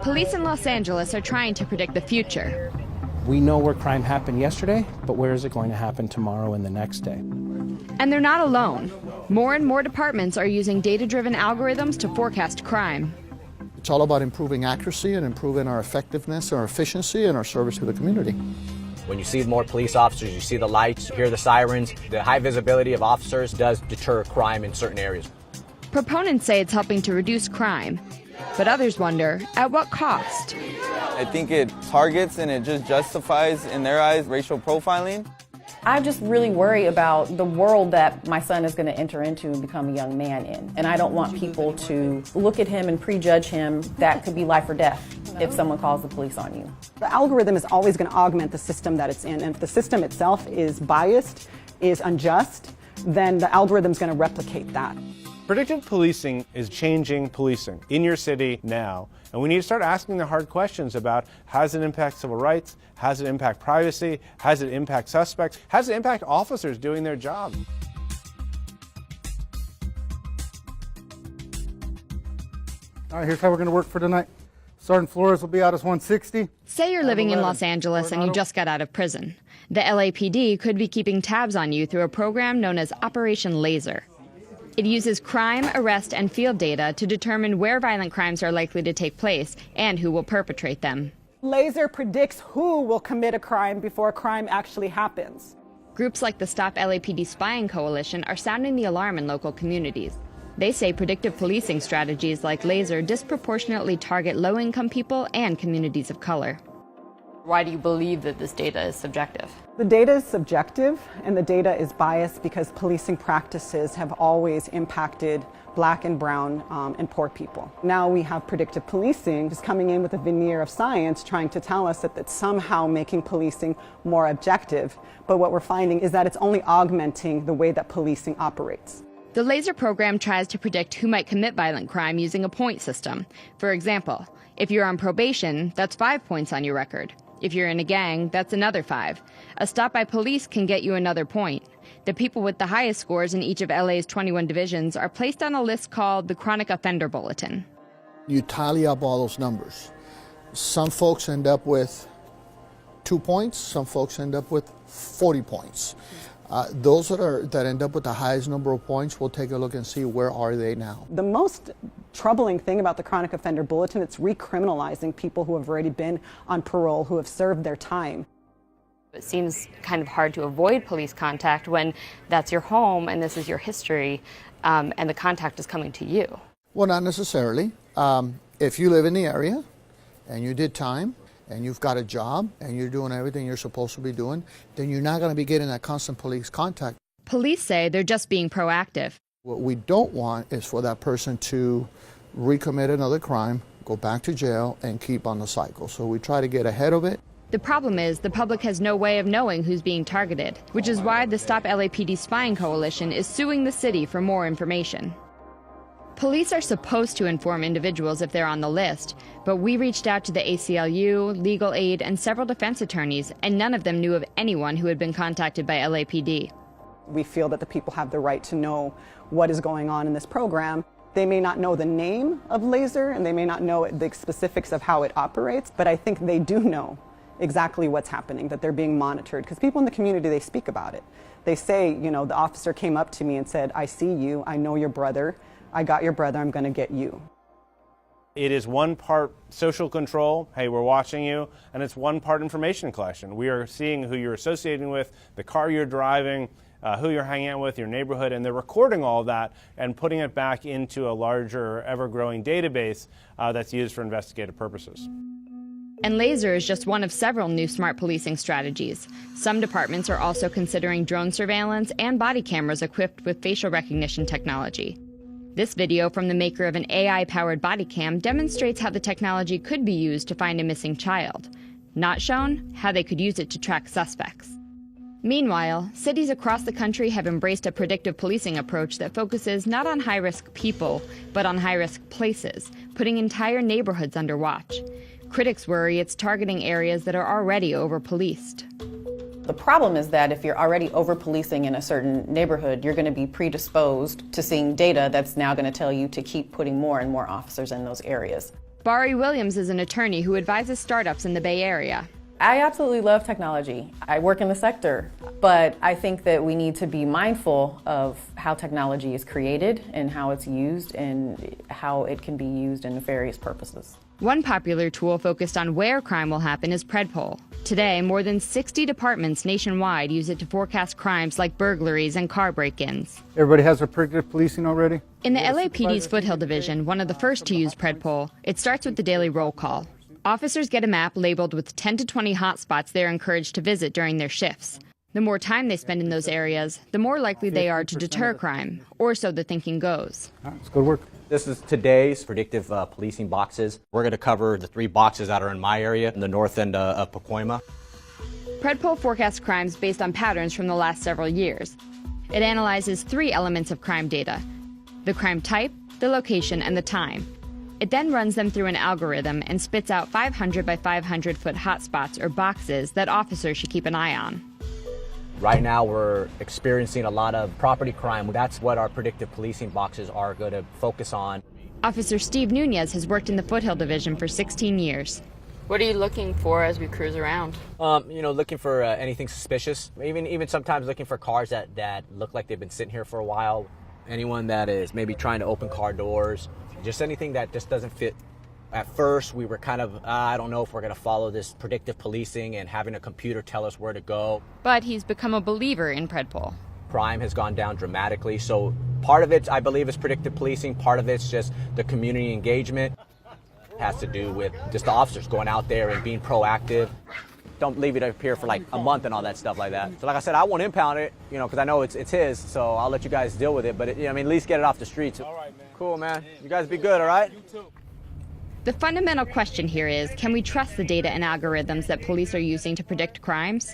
Police in Los Angeles are trying to predict the future. We know where crime happened yesterday, but where is it going to happen tomorrow and the next day? And they're not alone. More and more departments are using data-driven algorithms to forecast crime. It's all about improving accuracy and improving our effectiveness, our efficiency, and our service to the community. When you see more police officers, you see the lights, you hear the sirens, the high visibility of officers does deter crime in certain areas. Proponents say it's helping to reduce crime, but others wonder, at what cost? I think it targets and it just justifies, in their eyes, racial profiling. I just really worry about the world that my son is going to enter into and become a young man in. And I don't want people to look at him and prejudge him. That could be life or death if someone calls the police on you. The algorithm is always going to augment the system that it's in. And if the system itself is biased, is unjust, then the algorithm is going to replicate that. Predictive policing is changing policing in your city now, and we need to start asking the hard questions about how does it impact civil rights, how does it impact privacy, how does it impact suspects, how does it impact officers doing their job. All right, here's how we're going to work for tonight. Sergeant Flores will be out as 160. Say you're living in Los Angeles and you just got out of prison. The LAPD could be keeping tabs on you through a program known as Operation Laser. It uses crime, arrest, and field data to determine where violent crimes are likely to take place and who will perpetrate them. Laser predicts who will commit a crime before a crime actually happens. Groups like the Stop LAPD Spying Coalition are sounding the alarm in local communities. They say predictive policing strategies like Laser disproportionately target low-income people and communities of color. Why do you believe that this data is subjective? The data is subjective, and the data is biased because policing practices have always impacted Black and brown and poor people. Now we have predictive policing just coming in with a veneer of science trying to tell us that it's somehow making policing more objective. But what we're finding is that it's only augmenting the way that policing operates. The Laser program tries to predict who might commit violent crime using a point system. For example, if you're on probation, that's 5 points on your record. If you're in a gang, that's another 5. A stop by police can get you another point. The people with the highest scores in each of LA's 21 divisions are placed on a list called the Chronic Offender Bulletin. You tally up all those numbers. Some folks end up with 2 points, some folks end up with 40 points. Those that end up with the highest number of points, we'll take a look and see where are they now. The most troubling thing about the Chronic Offender Bulletin, it's recriminalizing people who have already been on parole, who have served their time. It seems kind of hard to avoid police contact when that's your home and this is your history, and the contact is coming to you. Well, not necessarily. If you live in the area and you did time, and you've got a job, and you're doing everything you're supposed to be doing, then you're not going to be getting that constant police contact. Police say they're just being proactive. What we don't want is for that person to recommit another crime, go back to jail, and keep on the cycle. So we try to get ahead of it. The problem is the public has no way of knowing who's being targeted, which is why the Stop LAPD Spying Coalition is suing the city for more information. Police are supposed to inform individuals if they're on the list, but we reached out to the ACLU, Legal Aid, and several defense attorneys, and none of them knew of anyone who had been contacted by LAPD. We feel that the people have the right to know what is going on in this program. They may not know the name of Laser, and they may not know the specifics of how it operates, but I think they do know exactly what's happening, that they're being monitored, because people in the community, they speak about it. They say, you know, the officer came up to me and said, I see you, I know your brother, I got your brother, I'm going to get you. It is one part social control, hey, we're watching you, and it's one part information collection. We are seeing who you're associating with, the car you're driving, who you're hanging out with, your neighborhood, and they're recording all of that and putting it back into a larger, ever-growing database that's used for investigative purposes. And Laser is just one of several new smart policing strategies. Some departments are also considering drone surveillance and body cameras equipped with facial recognition technology. This video from the maker of an AI-powered body cam demonstrates how the technology could be used to find a missing child. Not shown, how they could use it to track suspects. Meanwhile, cities across the country have embraced a predictive policing approach that focuses not on high-risk people, but on high-risk places, putting entire neighborhoods under watch. Critics worry it's targeting areas that are already over-policed. The problem is that if you're already over-policing in a certain neighborhood, you're going to be predisposed to seeing data that's now going to tell you to keep putting more and more officers in those areas. Bari Williams is an attorney who advises startups in the Bay Area. I absolutely love technology. I work in the sector, but I think that we need to be mindful of how technology is created and how it's used and how it can be used in nefarious purposes. One popular tool focused on where crime will happen is Predpol. Today, more than 60 departments nationwide use it to forecast crimes like burglaries and car break-ins. Everybody has their predictive policing already? In the LAPD's Foothill Division, one of the first to use Predpol, it starts with the daily roll call. Officers get a map labeled with 10 to 20 hotspots they're encouraged to visit during their shifts. The more time they spend in those areas, the more likely they are to deter crime, or so the thinking goes. All right, let's go to work. This is today's predictive policing boxes. We're going to cover the 3 boxes that are in my area, in the north end of Pacoima. Predpol forecasts crimes based on patterns from the last several years. It analyzes 3 elements of crime data: the crime type, the location, and the time. It then runs them through an algorithm and spits out 500 by 500 foot hotspots or boxes that officers should keep an eye on. Right now we're experiencing a lot of property crime. That's what our predictive policing boxes are going to focus on. Officer Steve Nunez has worked in the Foothill Division for 16 years. What are you looking for as we cruise around? Looking for anything suspicious. Even sometimes looking for cars that look like they've been sitting here for a while. Anyone that is maybe trying to open car doors. Just anything that just doesn't fit. At first, we were kind of, I don't know if we're going to follow this predictive policing and having a computer tell us where to go. But he's become a believer in Predpol. Crime has gone down dramatically, so part of it, I believe, is predictive policing. Part of it's just the community engagement. It has to do with just the officers going out there and being proactive. Don't leave it up here for like a month and all that stuff like that. So like I said, I won't impound it, because I know it's his, so I'll let you guys deal with it. But at least get it off the streets. All right, man. Cool, man. You guys be good, all right? You too. The fundamental question here is, can we trust the data and algorithms that police are using to predict crimes?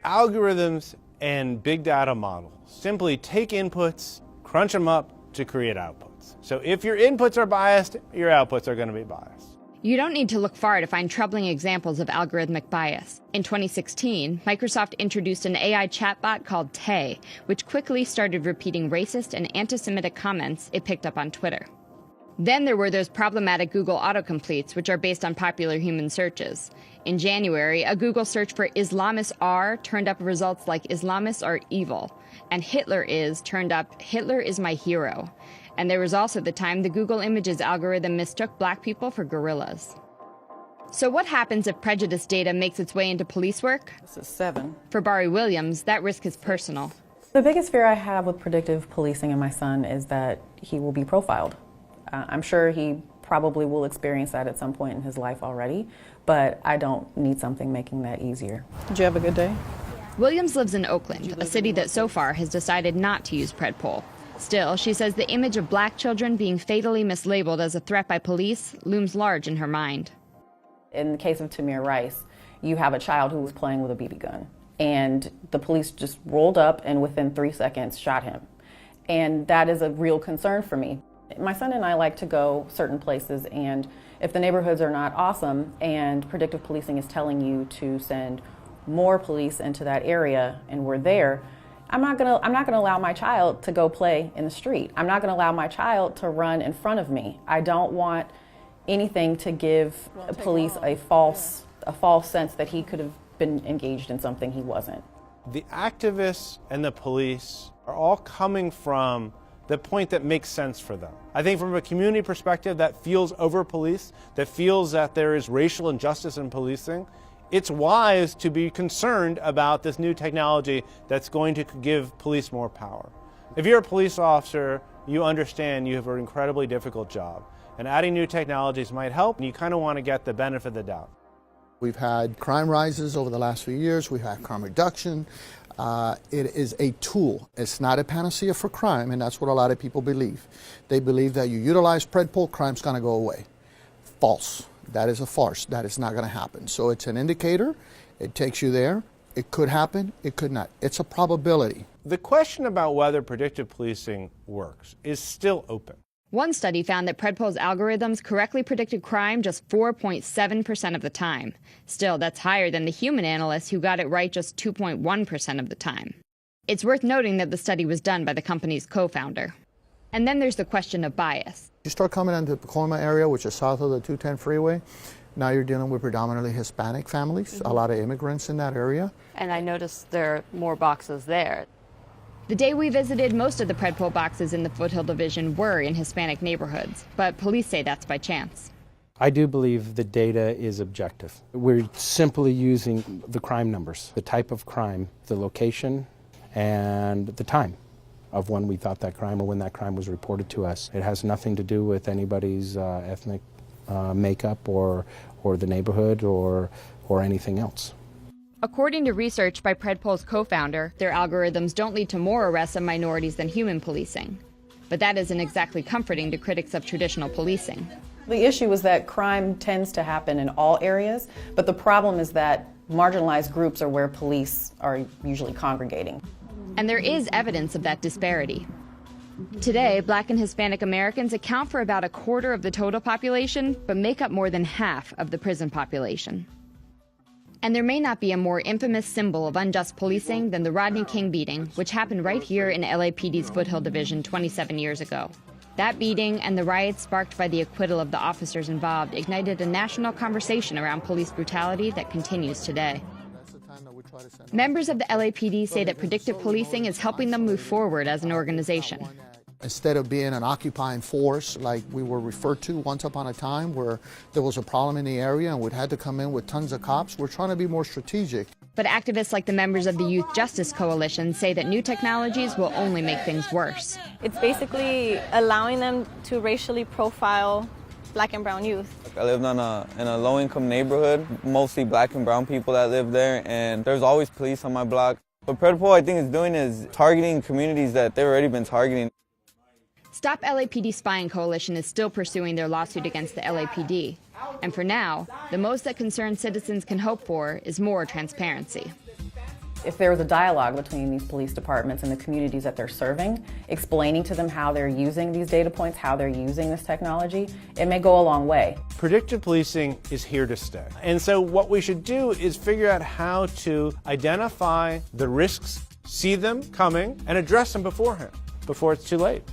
Algorithms and big data models simply take inputs, crunch them up to create outputs. So if your inputs are biased, your outputs are going to be biased. You don't need to look far to find troubling examples of algorithmic bias. In 2016, Microsoft introduced an AI chatbot called Tay, which quickly started repeating racist and anti-Semitic comments it picked up on Twitter. Then there were those problematic Google autocompletes, which are based on popular human searches. In January, a Google search for Islamists are turned up results like Islamists are evil, and Hitler is turned up Hitler is my hero. And there was also the time the Google Images algorithm mistook black people for gorillas. So what happens if prejudice data makes its way into police work? This is 7. For Bari Williams, that risk is personal. The biggest fear I have with predictive policing in my son is that he will be profiled. I'm sure he probably will experience that at some point in his life already, but I don't need something making that easier. Did you have a good day? Williams lives in Oakland, a city that so far has decided not to use Predpol. Still, she says the image of black children being fatally mislabeled as a threat by police looms large in her mind. In the case of Tamir Rice, you have a child who was playing with a BB gun, and the police just rolled up and within 3 seconds shot him. And that is a real concern for me. My son and I like to go certain places, and if the neighborhoods are not awesome and predictive policing is telling you to send more police into that area and we're there, I'm not gonna allow my child to go play in the street. I'm not gonna allow my child to run in front of me. I don't want anything to give police a false sense that he could have been engaged in something he wasn't. The activists and the police are all coming from the point that makes sense for them. I think from a community perspective that feels over-policed, that feels that there is racial injustice in policing, it's wise to be concerned about this new technology that's going to give police more power. If you're a police officer, you understand you have an incredibly difficult job, and adding new technologies might help, and you kind of want to get the benefit of the doubt. We've had crime rises over the last few years. We've had crime reduction. It is a tool. It's not a panacea for crime, and that's what a lot of people believe. They believe that you utilize Predpol, crime's going to go away. False. That is a farce. That is not going to happen. So it's an indicator. It takes you there. It could happen. It could not. It's a probability. The question about whether predictive policing works is still open. One study found that Predpol's algorithms correctly predicted crime just 4.7% of the time. Still, that's higher than the human analysts who got it right just 2.1% of the time. It's worth noting that the study was done by the company's co-founder. And then there's the question of bias. You start coming into the Pacoima area, which is south of the 210 freeway, now you're dealing with predominantly Hispanic families, a lot of immigrants in that area. And I noticed there are more boxes there. The day we visited, most of the Predpol boxes in the Foothill Division were in Hispanic neighborhoods, but police say that's by chance. I do believe the data is objective. We're simply using the crime numbers, the type of crime, the location, and the time of when we thought that crime or when that crime was reported to us. It has nothing to do with anybody's ethnic makeup or the neighborhood or anything else. According to research by Predpol's co-founder, their algorithms don't lead to more arrests of minorities than human policing. But that isn't exactly comforting to critics of traditional policing. The issue is that crime tends to happen in all areas, but the problem is that marginalized groups are where police are usually congregating. And there is evidence of that disparity. Today, Black and Hispanic Americans account for about a quarter of the total population, but make up more than half of the prison population. And there may not be a more infamous symbol of unjust policing than the Rodney King beating, which happened right here in LAPD's Foothill Division 27 years ago. That beating and the riots sparked by the acquittal of the officers involved ignited a national conversation around police brutality that continues today. Members of the LAPD say that predictive policing is helping them move forward as an organization. Instead of being an occupying force like we were referred to once upon a time where there was a problem in the area and we'd had to come in with tons of cops, we're trying to be more strategic. But activists like the members of the Youth Justice Coalition say that new technologies will only make things worse. It's basically allowing them to racially profile Black and brown youth. I lived in a low-income neighborhood, mostly Black and brown people that live there, and there's always police on my block. What Predpol I think is doing is targeting communities that they've already been targeting. Stop LAPD Spying Coalition is still pursuing their lawsuit against the LAPD. And for now, the most that concerned citizens can hope for is more transparency. If there was a dialogue between these police departments and the communities that they're serving, explaining to them how they're using these data points, how they're using this technology, it may go a long way. Predictive policing is here to stay. And so what we should do is figure out how to identify the risks, see them coming, and address them beforehand, before it's too late.